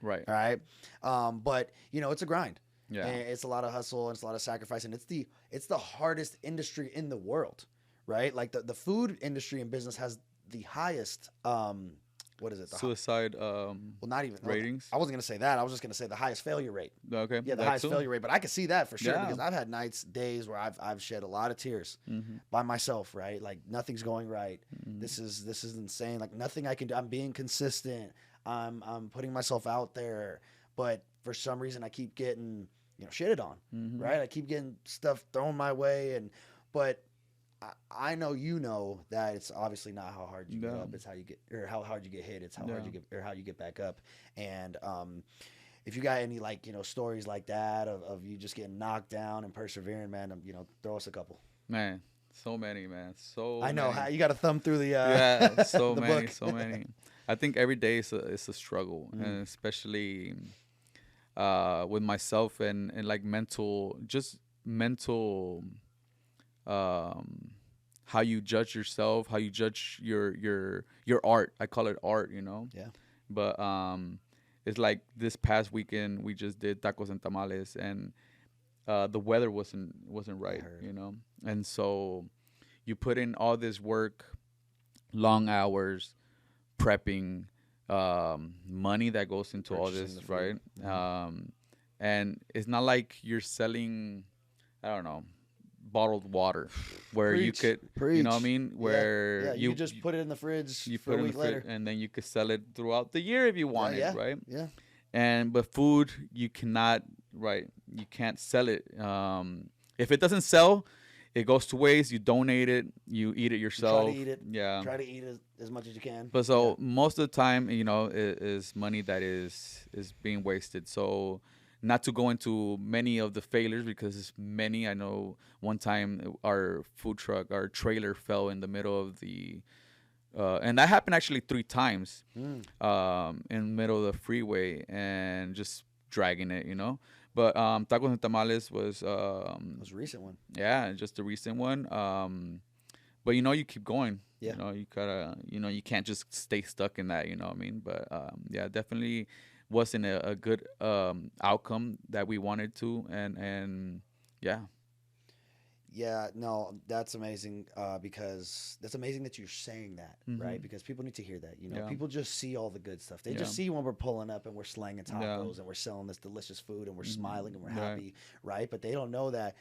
Right. All right. But it's a grind. Yeah. And it's a lot of hustle and it's a lot of sacrifice, and it's the hardest industry in the world, right? Like the food industry and business has the highest what is it? Suicide not even ratings. I wasn't gonna say that. I was just gonna say the highest failure rate. Okay. Yeah, the highest failure rate. But I can see that for sure, Yeah. because I've had days where I've shed a lot of tears by myself, right? Like nothing's going right. This is insane. Like nothing I can do. I'm being consistent. I'm putting myself out there, but for some reason I keep getting shitted on, right? I keep getting stuff thrown my way, but I know that it's obviously not how hard you get up, it's how you get, or how hard you get hit, it's how hard you get, or how you get back up. And if you got any stories like that of you just getting knocked down and persevering, man, throw us a couple. Man, so many, man. I know how you got to thumb through the so the many, book. so many. I think every day is a struggle, and especially with myself and like mental how you judge yourself, how you judge your art. I call it art, Yeah. But it's like this past weekend we just did tacos and tamales, and the weather wasn't right, and so you put in all this work, long hours, prepping, money that goes into all this, right? And it's not like you're selling, I don't know, bottled water where you could, you know what I mean? Where you just put it in the fridge for a week later, and then you could sell it throughout the year if you wanted, right? Yeah. But food, you cannot, right? You can't sell it. If it doesn't sell, it goes to waste. You donate it. You eat it yourself. You try to eat it. Yeah. Try to eat it as much as you can. But so most of the time, is money that is being wasted. So not to go into many of the failures, because it's many. I know one time our food truck, our trailer fell in the middle of the, and that happened actually 3 times, in the middle of the freeway, and just dragging it, But tacos and tamales was a recent one. Yeah, just a recent one. But you keep going. Yeah. You gotta, you can't just stay stuck in that. You know what I mean? But yeah, definitely wasn't a good outcome that we wanted to, and yeah. Yeah, no, that's amazing, because that's amazing that you're saying that, right? Because people need to hear that. People just see all the good stuff. They just see when we're pulling up and we're slanging tacos and we're selling this delicious food and we're smiling and we're happy, right? But they don't know that,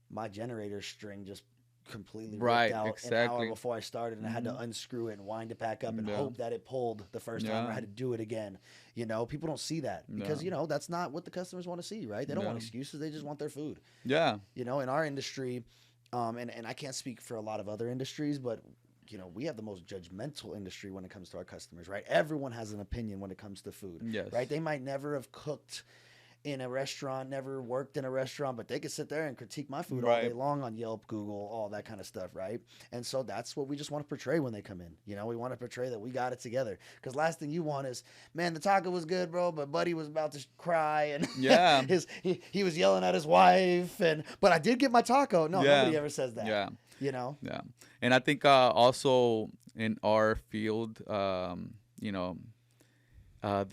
my generator string just completely ripped out an hour before I started, and I had to unscrew it and wind it back up and hope that it pulled the first time, or I had to do it again. People don't see that because that's not what the customers want to see, right? They don't want excuses, they just want their food. Yeah. In our industry, and I can't speak for a lot of other industries, but we have the most judgmental industry when it comes to our customers, right? Everyone has an opinion when it comes to food, Yes. right? They might never have cooked in a restaurant, never worked in a restaurant, but they could sit there and critique my food all day Right. long on Yelp, Google, all that kind of stuff, right? And so that's what we just want to portray when they come in. We want to portray that we got it together. Because last thing you want is, man, the taco was good, bro, but Buddy was about to cry and Yeah. he was yelling at his wife, but I did get my taco. No, Yeah. nobody ever says that. Yeah. Yeah. And I think also in our field, the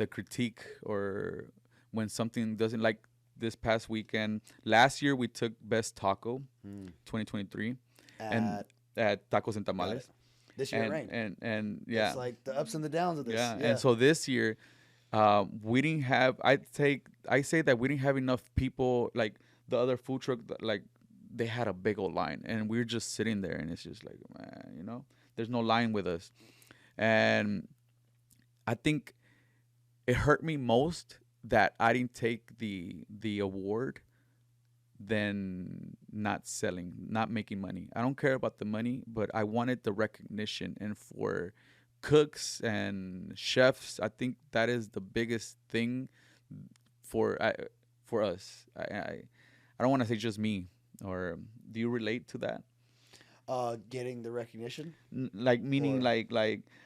critique or when something doesn't, like this past weekend, last year we took best taco, 2023, and at Tacos and Tamales. This year it rained. And yeah, it's like the ups and the downs of this. yeah. And so this year, we didn't have. I say that we didn't have enough people. Like the other food truck, like they had a big old line, and we were just sitting there, and it's just like, man, there's no line with us, and I think it hurt me most that I didn't take the award than not selling, not making money. I don't care about the money, but I wanted the recognition. And for cooks and chefs, I think that is the biggest thing for us. I don't want to say just me, or do you relate to that? Getting the recognition. Like meaning like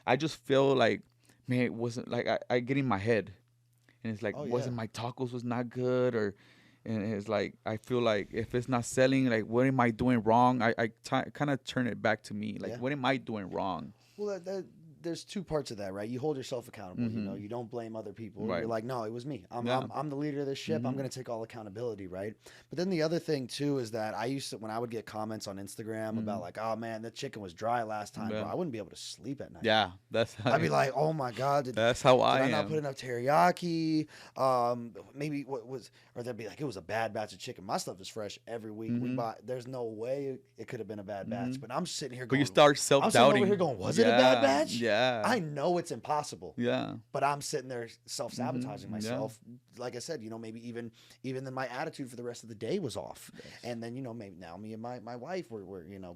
I just feel like, man, it wasn't like I get in my head. And it's like, wasn't my tacos was not good, and it's like I feel like if it's not selling, like what am I doing wrong? I kind of turn it back to me, like what am I doing wrong? Well, there's two parts of that, right? You hold yourself accountable. You don't blame other people. Right. You're like, no, it was me. I'm the leader of this ship. I'm gonna take all accountability, right? But then the other thing too is that I used to, when I would get comments on Instagram about like, oh man, the chicken was dry last time, bro, I wouldn't be able to sleep at night. Yeah, I'd be like, oh my god, that's how did I I am. not put enough teriyaki? Maybe what was, or they'd be like, it was a bad batch of chicken. My stuff is fresh every week. We buy. There's no way it could have been a bad batch. But I'm sitting here But going, you start I'm self-doubting. sitting over here going, was it a bad batch? Yeah. I know it's impossible. Yeah. But I'm sitting there self-sabotaging myself. Like I said, maybe even then my attitude for the rest of the day was off. Yes. And then, maybe now me and my wife were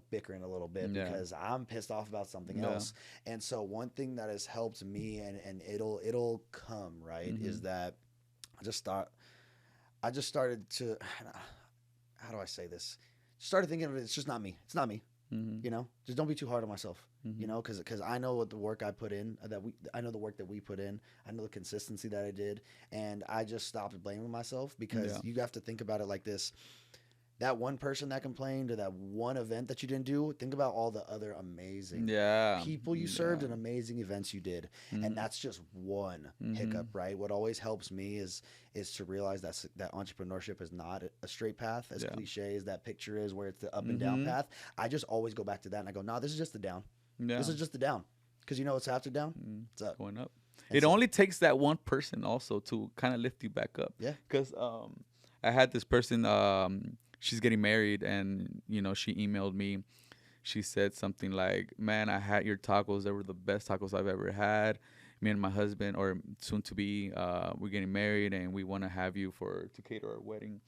bickering a little bit because I'm pissed off about something else. And so one thing that has helped me, and it'll come, right, is that I just started to, how do I say this? Started thinking of it, it's just not me. It's not me. Just don't be too hard on myself. Because I know what the work I put in, I know the work that we put in, I know the consistency that I did, and I just stopped blaming myself because you have to think about it like this. That one person that complained, or that one event that you didn't do, think about all the other amazing people you served and amazing events you did. And that's just one hiccup, right? What always helps me is to realize that entrepreneurship is not a straight path, as cliche as that picture is, where it's the up and down path. I just always go back to that and I go, no, this is just the down. This is just the down. Because what's after down? It's up. Going up. It only takes that one person also to kind of lift you back up. Yeah. Because I had this person, she's getting married, and she emailed me. She said something like, man, I had your tacos. They were the best tacos I've ever had. Me and my husband, or soon to be, we're getting married, and we want to have you to cater our wedding.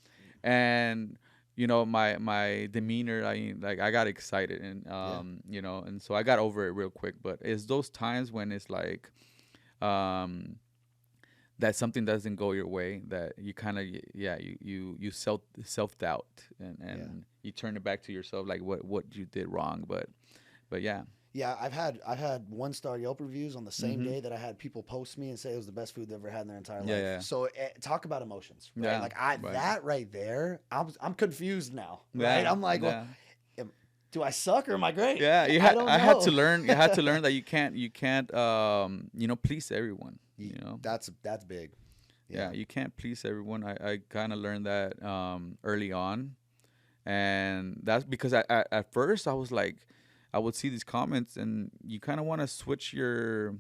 And my demeanor, I got excited, and and so I got over it real quick. But it's those times when it's like that something doesn't go your way, that you kind of you self doubt, and you turn it back to yourself, like what you did wrong. But yeah. Yeah, I've had 1-star Yelp reviews on the same day that I had people post me and say it was the best food they've ever had in their entire life. Yeah. So talk about emotions, right? Yeah, like that right there, I'm confused now, right? I'm like, well, do I suck or am I great? Yeah, I had to learn. You had to learn that you can't please everyone. That's big. Yeah, you can't please everyone. I kind of learned that early on, and that's because at first I was like, I would see these comments, and you kind of want to switch your,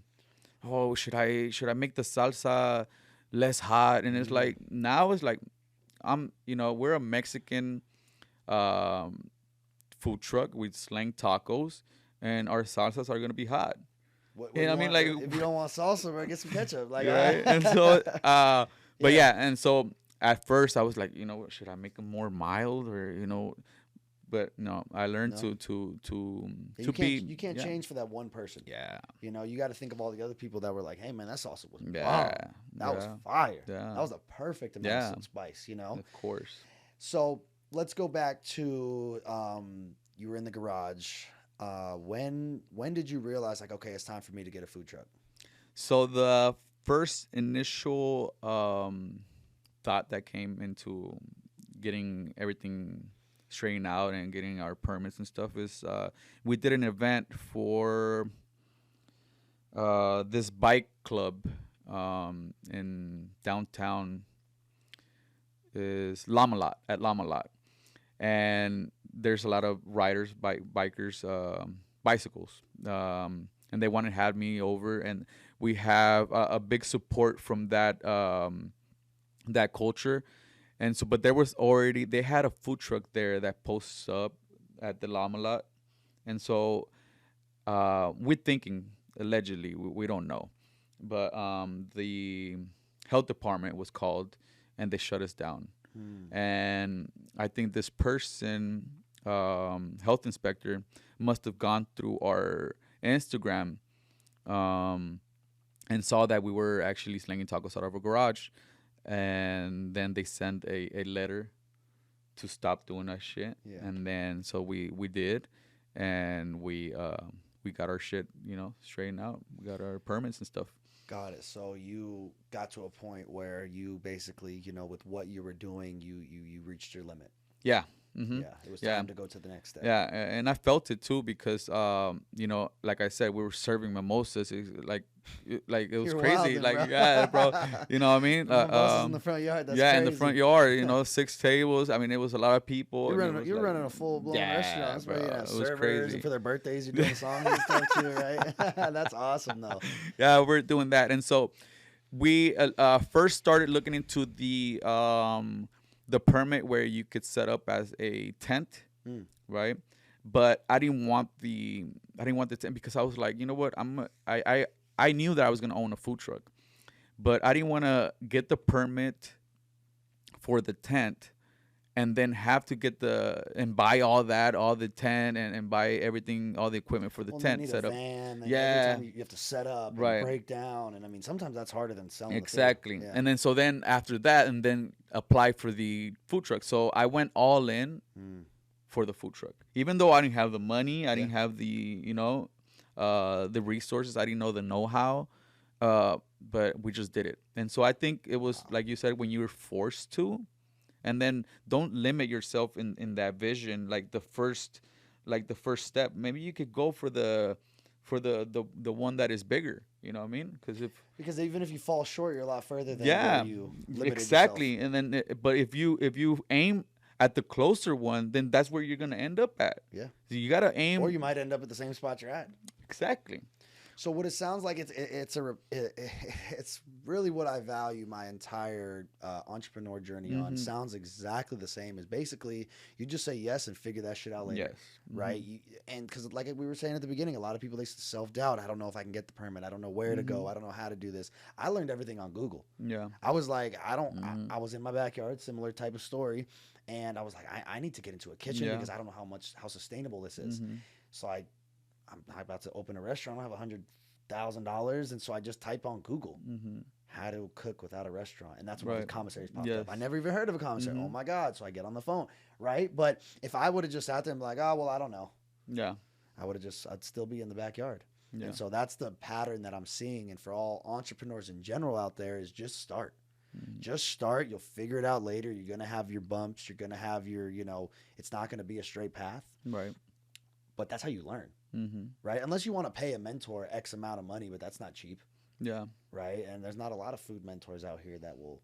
should I make the salsa less hot? And it's like, now it's like, we're a Mexican food truck with Slang Tacos, and our salsas are gonna be hot. I mean, like, if you don't want salsa, bro, get some ketchup. Like, right? And so, and so at first I was like, should I make them more mild, or but no, I learned No. to be. You can't yeah. change for that one person. Yeah. You know, you got to think of all the other people that were like, "Hey, man, that sauce was bomb. Yeah. That was Yeah. fire. Yeah. That was the perfect amount Yeah. of spice." You know. Of course. So let's go back to you were in the garage. When did you realize like, okay, it's time for me to get a food truck? So the first initial thought that came into getting everything straightened out and getting our permits and stuff is we did an event for this bike club in downtown is Llama at Llama Lot, and there's a lot of riders, bikers, bicycles, and they wanted to have me over, and we have a big support from that culture, and so but there was already they had a food truck there that posts up at the Llama Lot, and so we're thinking allegedly we don't know, but the health department was called and they shut us down. And I think this person, health inspector, must have gone through our Instagram and saw that we were actually slanging tacos out of a garage. And then they sent a letter to stop doing that shit. Yeah. And then so we did, and we got our shit, straightened out. We got our permits and stuff. Got it. So you got to a point where you basically, with what you were doing, you reached your limit. Yeah. Mm-hmm. Yeah. It was time to go to the next step. Yeah, and I felt it too because, like I said, we were serving mimosas. Like it was You're crazy. wildin', Like, bro. yeah, bro. You know what I mean? Mimosas in the front yard. That's yeah, crazy. in the front yard. 6 tables. I mean, it was a lot of people. You're running a full blown restaurant. Bro, Where you it have was servers, crazy. and for their birthdays, you're doing songs and stuff too, right? That's awesome, though. Yeah, we're doing that, and so we first started looking into the permit where you could set up as a tent, right? But I didn't want the tent because I was like, you know what? I knew that I was gonna own a food truck, but I didn't want to get the permit for the tent and then have to buy all the tent and buy everything, all the equipment for the tent you need set a up. van, Yeah. every time you have to set up Right. and break down, and I mean sometimes that's harder than selling. Exactly. The food. Yeah. And then after that, and then apply for the food truck. So I went all in for the food truck, even though I didn't have the money, I didn't have the the resources, I didn't know the know-how, but we just did it. And so I think it was like you said, when you were forced to, and then don't limit yourself in that vision. Like the first step, maybe you could go for the one that is bigger. You know what I mean? Because even if you fall short, you're a lot further than yeah, where you limited exactly. yourself. And then, but if you aim at the closer one, then that's where you're gonna end up at. Yeah. So you gotta aim. Or you might end up at the same spot you're at. Exactly. So what it sounds like, it's really what I value my entire entrepreneur journey on. Sounds exactly the same as basically you just say yes and figure that shit out later. Yes. Right. And because like we were saying at the beginning, a lot of people, they self-doubt. I don't know if I can get the permit. I don't know where to go. I don't know how to do this. I learned everything on Google. Yeah. I was like, I was in my backyard, similar type of story. And I was like, I need to get into a kitchen because I don't know how sustainable this is. So I'm about to open a restaurant. I have $100,000, and so I just type on Google how to cook without a restaurant, and that's when the commissaries popped up. I never even heard of a commissary. Oh my god! So I get on the phone, right? But if I would have just sat there and be like, oh well, I don't know. Yeah. I'd still be in the backyard. Yeah. And so that's the pattern that I'm seeing, and for all entrepreneurs in general out there is just start. Just start. You'll figure it out later. You're gonna have your bumps. You're gonna have your, it's not gonna be a straight path. Right. But that's how you learn. Right? Unless you want to pay a mentor X amount of money, but that's not cheap. Yeah. Right? And there's not a lot of food mentors out here that will.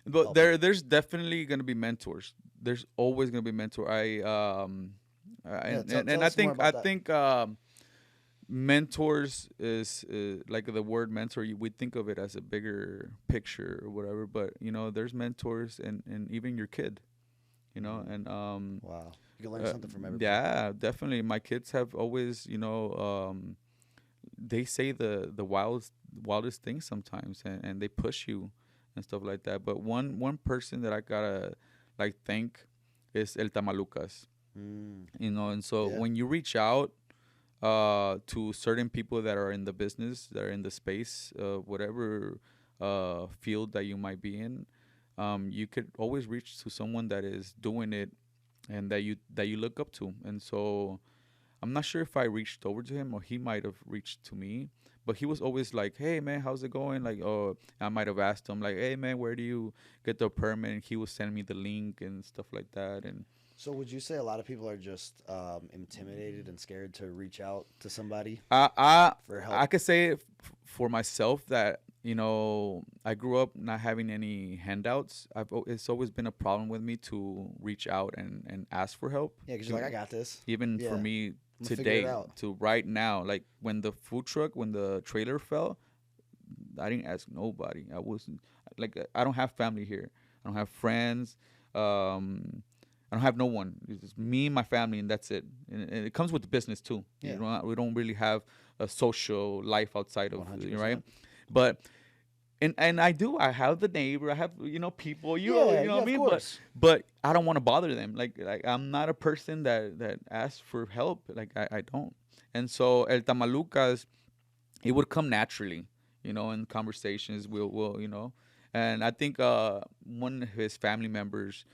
But there's definitely gonna be mentors. There's always gonna be mentor. I think mentors is like the word mentor. We think of it as a bigger picture or whatever, but there's mentors and even your kid. And wow, you can learn something from everybody. Yeah, definitely. My kids have always, they say the wildest things sometimes, and they push you and stuff like that. But one person that I gotta thank is El Tamalucas. You know, and so Yeah. when you reach out to certain people that are in the business, that are in the space, whatever field that you might be in, you could always reach to someone that is doing it and that you look up to. And so I'm not sure if I reached over to him or he might have reached to me, but he was always like, "Hey man, how's it going?" Like, oh, I might have asked him like, "Hey man, where do you get the permit?" And he would send me the link and stuff like that. And So would you say a lot of people are just intimidated and scared to reach out to somebody I I for I help? could say for myself that I grew up not having any handouts. It's always been a problem with me to reach out and ask for help. Yeah, because you're like, I got this. Even Yeah, for I'm me gonna figure it today out. to right now, like when the trailer fell, I didn't ask nobody. I wasn't like I don't have family here. I don't have friends. Um, I don't have no one. It's just me and my family, and that's it. And it comes with the business too. Yeah, We don't really have a social life outside of right. 100%. But and I do. I have the neighbor. I have people. Yeah, You know yeah, what I of mean. course. But I don't want to bother them. Like I'm not a person that asks for help. Like I don't. And so El Tamalucas, it would come naturally, in conversations. We'll. And I think one of his family members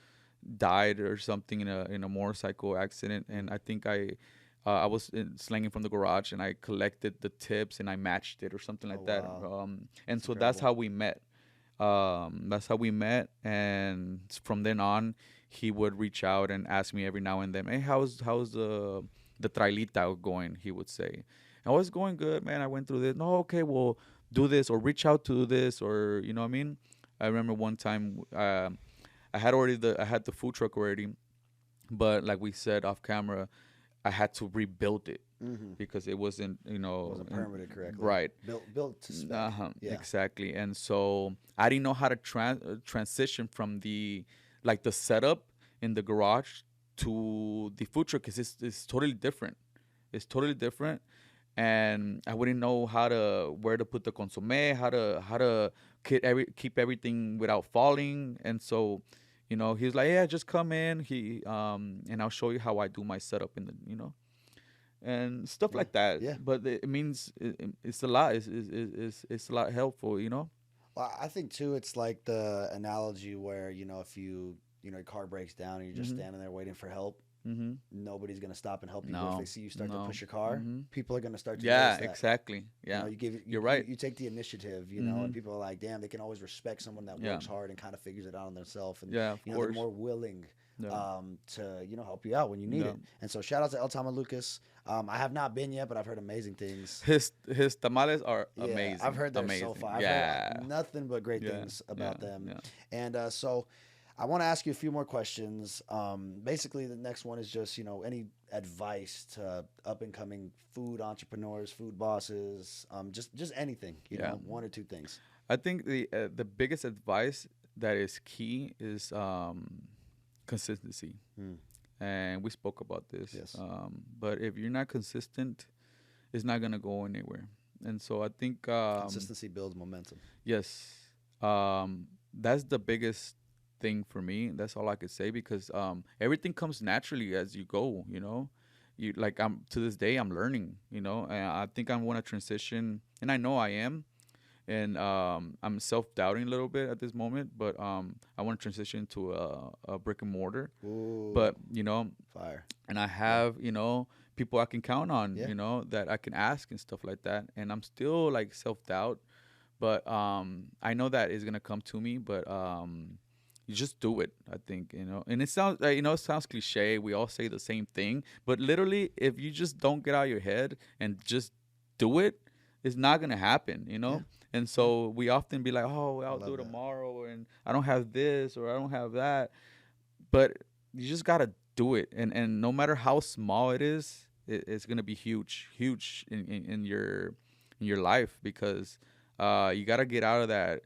died or something in a motorcycle accident, and I think I was slanging from the garage and I collected the tips and I matched it or something Oh like that. wow, And that's so that's incredible. how we met. That's how we met, and from then on, he would reach out and ask me every now and then, "Hey, how's the trailita going?" He would say, "Oh, it's going good, man. I went through this. No, okay, well, do this or reach out to this or you know what I mean." I remember one time, I had the food truck already, but like we said off camera, I had to rebuild it Mm-hmm. because it wasn't, Wasn't permitted correctly. right. Built to spec. Uh-huh, Yeah. exactly. And so I didn't know how to transition from the setup in the garage to the food truck because it's totally different. It's totally different. And I wouldn't know where to put the consomme, how to keep everything without falling. And so, he's like, yeah, just come in. And I'll show you how I do my setup and stuff Yeah. like that. Yeah. But it means it's a lot. It's a lot helpful. Well, I think too, it's like the analogy where if your car breaks down and you're just Mhm. standing there waiting for help, Mhm. nobody's gonna stop and help you. But if No. they see you start to No. push your car, Mhm. people are gonna start to Yeah. notice that. Exactly. Yeah. You give You're you, right. you take the initiative, and Mhm. people are like, damn, they can always respect someone that Yeah. works hard and kind of figures it out on themselves, and Yeah. Of they're course. more willing Yeah. to help you out when you need Yeah. it. And so shout out to El Tama Lucas. I have not been yet, but I've heard amazing things. His tamales are Yeah, amazing. I've heard they're so Amazing. far. I've Yeah. heard nothing but great Yeah. things Yeah. about them. Yeah. And so I want to ask you a few more questions. Basically, the next one is just, any advice to up and coming food entrepreneurs, food bosses, just anything, Yeah. one or two things. I think the biggest advice that is key is consistency, Mm, and we spoke about this. yes. But if you're not consistent, it's not gonna go anywhere. And so I think Consistency builds momentum. yes, that's the biggest thing for me. That's all I could say because everything comes naturally as you go. You like I'm to this day I'm learning. And I think I want to transition, and I know I am. And I'm self-doubting a little bit at this moment, but I want to transition to a brick and mortar. Ooh, But fire. and I Yeah. have people I can count on, Yeah. that I can ask and stuff like that. And I'm still like self-doubt, but I know that is gonna come to me. But you just do it, I think. And it sounds it sounds cliche. We all say the same thing, but literally, if you just don't get out of your head and just do it, it's not gonna happen. Yeah. And so we often be like, oh, well, I I'll do love it that. tomorrow, and I don't have this or I don't have that. But you just gotta do it, and no matter how small it is, it's gonna be huge in your life because you gotta get out of that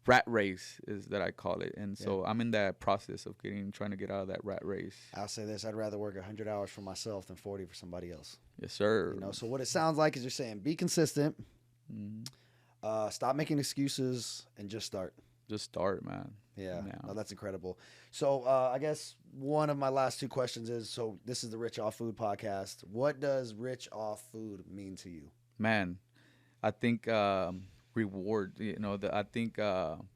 rat race is that I call it. And so I'm in that process of trying to get out of that rat race. I'll say this: I'd rather work 100 hours for myself than 40 for somebody else. Yes, sir. So what it sounds like is you're saying be consistent, Mhm. stop making excuses, and just start. Just start, man. Yeah. Oh, that's incredible. So I guess one of my last two questions is, so this is the Rich Off Food podcast. What does rich off food mean to you? Man, I think reward. You know, I think um,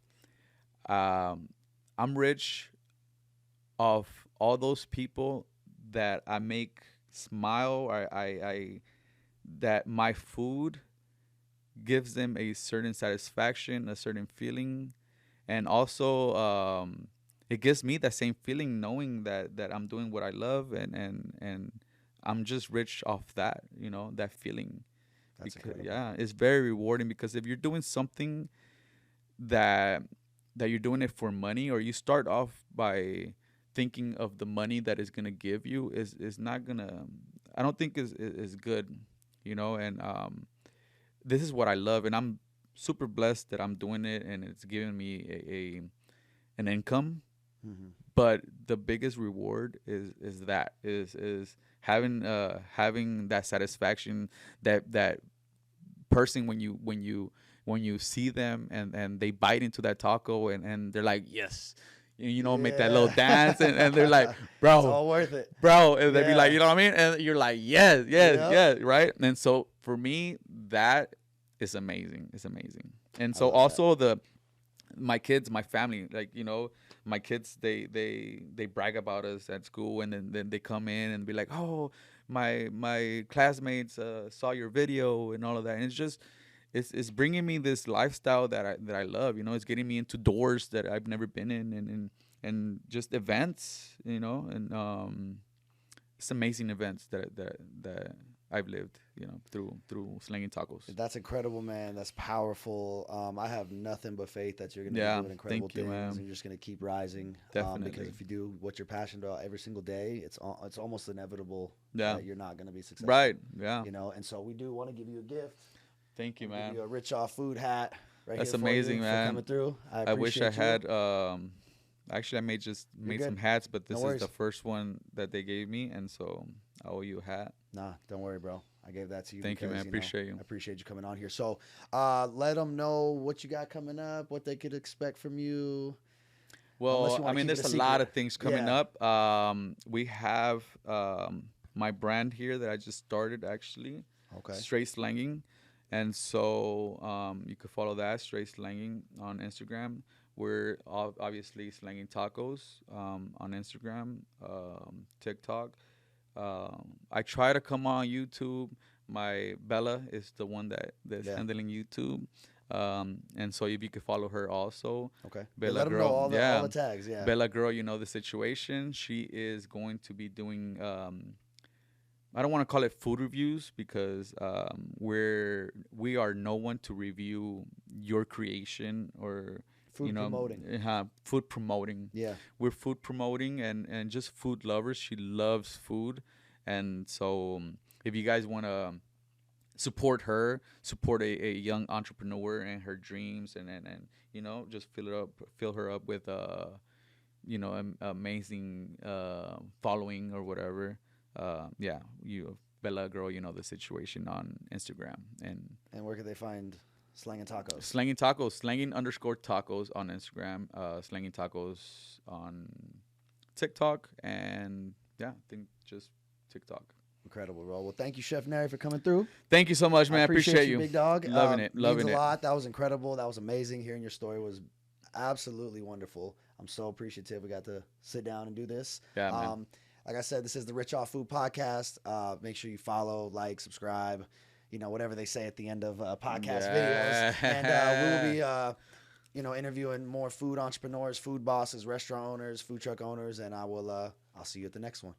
I'm rich of all those people that I make smile. I that my food gives them a certain satisfaction, a certain feeling, and also it gives me that same feeling knowing that I'm doing what I love, and I'm just rich off that, you know, that feeling. That's Because incredible. yeah, it's very rewarding because if you're doing something that you're doing it for money, or you start off by thinking of the money that is gonna give you, is not gonna, I don't think is good, you know. And this is what I love, and I'm super blessed that I'm doing it, and it's giving me a an income. Hmm. But the biggest reward is having that satisfaction, that person when you see them and they bite into that taco, and they're like, yes, you know, make that little dance, and they're like, It's bro, all worth it. and they be like, Yeah. you know what I mean, and you're like, yes, yes, Yep. yes, right. And so for me, that is amazing. It's amazing. And I so love that. also my kids, my family, like, you know, my kids, they brag about us at school, and then they come in and be like, oh, my classmates saw your video and all of that. And it's just, it's bringing me this lifestyle that I love, you know. It's getting me into doors that I've never been in, and just events, you know. And it's amazing events that I've lived, you know, through Slanging Tacos. That's incredible, man. That's powerful. I have nothing but faith that you're going to be Yeah, doing incredible thank you, things, man. and you're just going to keep rising. Definitely. Because if you do what you're passionate about every single day, it's almost inevitable Yeah. that you're not going to be successful. Right. Yeah. You know, and so we do want to give you a gift. Thank you, Give man. you a Rich Off Food hat. Right That's here for amazing, you, man. For coming through. I wish I appreciate you. had. Actually, I made good. some hats, but No this is worries. the first one that they gave me, and so I owe you a hat. Nah, don't worry, bro. I gave that to you. Thank you, man. because, Appreciate you. I appreciate you coming on here. So, let them know what you got coming up, what they could expect from you. Unless Well, you I wanna mean, keep it there's a a lot secret. of things coming Yeah. up. We have my brand here that I just started, actually, Okay. Straight Slanging, and so you could follow that, Straight Slanging, on Instagram. We're obviously Slanging Tacos on Instagram, TikTok. I try to come on YouTube. My Bella is the one that's Yeah. handling YouTube. And so if you could follow her also. Okay. Bella Let them know girl, all the yeah. all the tags. Yeah. Bella girl, you know the situation. She is going to be doing I don't want to call it food reviews, because we are no one to review your creation, or Food you know, promoting. food promoting. Yeah. We're food promoting, and just food lovers. She loves food, and so if you guys want to support her, support a young entrepreneur and her dreams, and you know, just fill her up with you know, amazing following or whatever. Yeah, you Bella girl, you know the situation on Instagram, and And where could they find Slanging Tacos? Slanging Tacos, Slanging_tacos on Instagram, Slanging Tacos on TikTok, and yeah, I think just TikTok. Incredible, bro. Well, thank you, Chef Nory, for coming through. Thank you so much, man. I appreciate you, big dog. Loving it, loving means it. a lot. That was incredible. That was amazing. Hearing your story was absolutely wonderful. I'm so appreciative we got to sit down and do this. Yeah, man. Like I said, this is the Rich Off Food podcast. Make sure you follow, like, subscribe, you know, whatever they say at the end of podcast videos. And we will be, you know, interviewing more food entrepreneurs, food bosses, restaurant owners, food truck owners, and I'll see you at the next one.